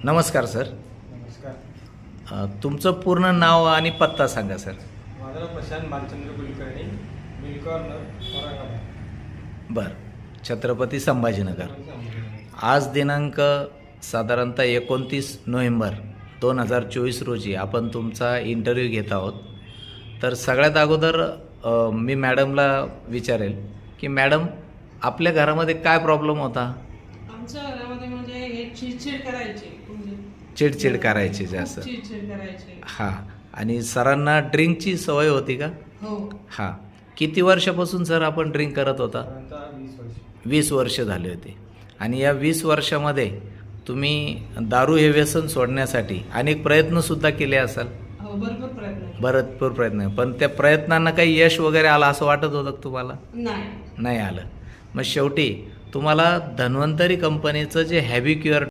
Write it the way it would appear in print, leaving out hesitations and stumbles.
नमस्कार सर. नमस्कार. तुमचं पूर्ण नाव आणि पत्ता सांगा सर. माझं नाव प्रशांत भालचंद्र कुलकर्णी, मिल्क कॉर्नर, औरंगाबाद. बरं. छत्रपती संभाजीनगर. आज दिनांक साधारणतः 29 नोव्हेंबर 2024 रोजी आपण तुमचा इंटरव्ह्यू घेत आहोत. तर सगळ्यात अगोदर मी मॅडमला विचारेल की मॅडम, आपल्या घरामध्ये काय प्रॉब्लेम होता? आमच्या घरामध्ये म्हणजे हे चिडचिड करायचे, म्हणजे चिडचिड करायची जास्त. खूप चिडचिड करायचे. हां. आणि सरांना ड्रिंकची सवय होती का? हो. हां. किती वर्षापासून सर आपण ड्रिंक करत होता? साधारणतः 20 वर्ष. 20 वर्ष झाले होते. आणि या 20 वर्षामध्ये तुम्ही दारू हे व्यसन सोडण्यासाठी अनेक प्रयत्नसुद्धा केले असाल. हो, भरपूर प्रयत्न केले. भरपूर प्रयत्न. पण त्या प्रयत्नांना काही यश वगैरे आलं असं वाटत होतं का तुम्हाला? नाही. नाही आलं. मग शेवटी तुम्हाला धन्वंतरी कंपनीचं जे हॅबी क्युअर